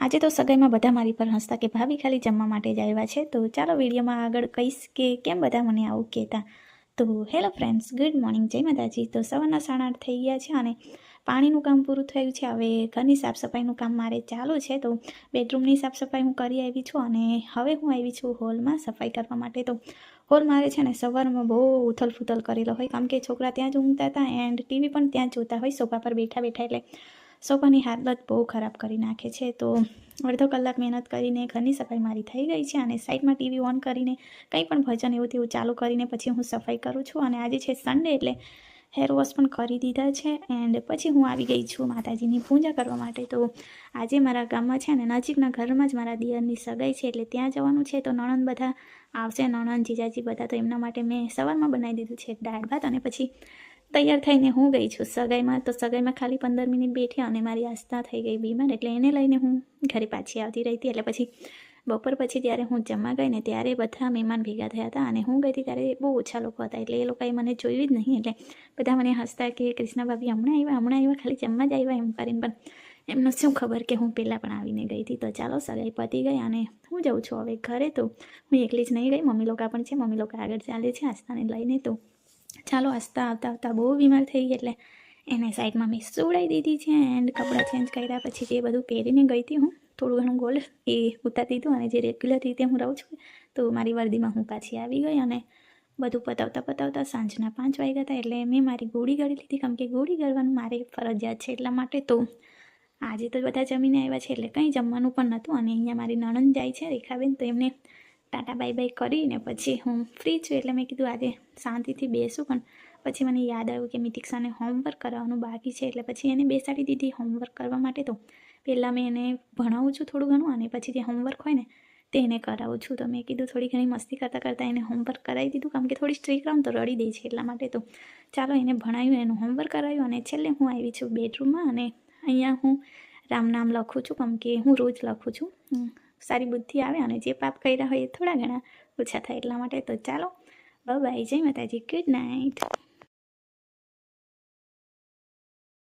આજે તો સગાઈમાં બધા મારી પર હસતા કે ભાભી ખાલી જમવા માટે જ આવ્યા છે. તો ચાલો વિડીયોમાં આગળ કહીશ કે કેમ બધા મને આવું કહેતા. તો હેલો ફ્રેન્ડ્સ, ગુડ મોર્નિંગ, જય માતાજી. તો સવારના 8:30 થઈ ગયા છે અને પાણીનું કામ પૂરું થયું છે. હવે ઘરની સાફ સફાઈનું કામ મારે ચાલુ છે. તો બેડરૂમની સાફ સફાઈ હું કરી આવી છું અને હવે હું આવી છું હોલમાં સફાઈ કરવા માટે. તો હોલ મારે છે ને સવારમાં બહુ ઉથલ-ફૂથલ કરેલો હોય, કારણ કે છોકરા ત્યાં જ ઊંઘતા હતા એન્ડ ટીવી પણ ત્યાં જ જોતા હોય સોફા પર બેઠા બેઠા, એટલે સોફાની હાલત બહુ ખરાબ કરી નાખે છે. તો અડધો કલાક મહેનત કરીને ઘરની સફાઈ મારી થઈ ગઈ છે અને સાઈડમાં ટીવી ઓન કરીને કંઈ પણ ભજન એવું તેવું ચાલુ કરીને પછી હું સફાઈ કરું છું. અને આજે છે સન્ડે, એટલે હેર વોશ પણ કરી દીધા છે એન્ડ પછી હું આવી ગઈ છું માતાજીની પૂજા કરવા માટે. તો આજે મારા ગામમાં છે ને નજીકના ઘરમાં જ મારા દિયરની સગાઈ છે, એટલે ત્યાં જવાનું છે. તો નણંદ બધા આવશે, નણંદ જીજાજી બધા. તો એમના માટે મેં સવારમાં બનાવી દીધું છે દાળ ભાત અને પછી તૈયાર થઈને હું ગઈ છું સગાઈમાં. તો સગાઈમાં ખાલી 15 મિનિટ બેઠી અને મારી આસ્થા થઈ ગઈ બીમાર, એટલે એને લઈને હું ઘરે પાછી આવતી રહી હતી. એટલે પછી બપોર પછી જ્યારે હું જમવા ગઈ ને ત્યારે બધા મહેમાન ભેગા થયા હતા અને હું ગઈ હતી ત્યારે બહુ ઓછા લોકો હતા, એટલે એ લોકોએ મને જોયું જ નહીં. એટલે બધા મને હસતા કે કૃષ્ણા ભાભી હમણાં આવ્યા, ખાલી જમવા જ આવ્યા એમ કરીને. પણ એમને શું ખબર કે હું પહેલાં પણ આવીને ગઈ હતી. તો ચાલો સગાઈ પતી ગઈ અને હું જાઉં છું હવે ઘરે. તો હું એકલી જ નહીં ગઈ, મમ્મી લોકો પણ છે, મમ્મી લોકો આગળ ચાલે છે આસ્થાને લઈને. તો ચાલો આસ્થા આવતા બહુ બીમાર થઈ ગઈ, એટલે એને સાઈડમાં મેં સુવડાવી દીધી છે એન્ડ કપડાં ચેન્જ કર્યા પછી જે બધું પહેરીને ગઈ હતી હું, થોડું ઘણું ગોલ્ડ એ ઉતારી દીધું અને જે રેગ્યુલર રીતે હું રહું છું તો મારી વર્દીમાં હું પાછી આવી ગઈ. અને બધું પતાવતા સાંજના 5 વાગ્યા હતા, એટલે મેં મારી ગોળી ગળી લીધી, કારણ કે ગોળી ગળવાનું મારે ફરજિયાત છે એટલા માટે. તો આજે તો બધા જમીને આવ્યા છે એટલે કંઈ જમવાનું પણ નહોતું. અને અહીંયા મારી નણંદ જાય છે રેખાબેન, તો એમને ટાટા બાય બાય કરીને પછી હું ફ્રી છું, એટલે મેં કીધું આજે શાંતિથી બેસું. પણ પછી મને યાદ આવ્યું કે મિતિક્ષાને હોમવર્ક કરાવવાનું બાકી છે, એટલે પછી એને બેસાડી દીધી હોમવર્ક કરવા માટે. તો પહેલાં મેં એને ભણાવું છું થોડું ઘણું અને પછી જે હોમવર્ક હોય ને તે એને કરાવું છું. તો મેં કીધું થોડી ઘણી મસ્તી કરતાં એને હોમવર્ક કરાવી દીધું, કારણ કે થોડી સ્ટ્રીક રહું તો રડી દે છે એટલા માટે. તો ચાલો એને ભણાવ્યું, એનું હોમવર્ક કરાવ્યું અને છેલ્લે હું આવી છું બેડરૂમમાં. અને અહીંયા હું રામ નામ લખું છું, કેમ કે હું રોજ લખું છું, સારી બુદ્ધિ આવે અને જે પાપ કર્યા હોય એ થોડા ઘણા ઓછા થાય એટલા માટે. તો ચાલો બાય બાય, જય માતાજી, ગુડ નાઇટ.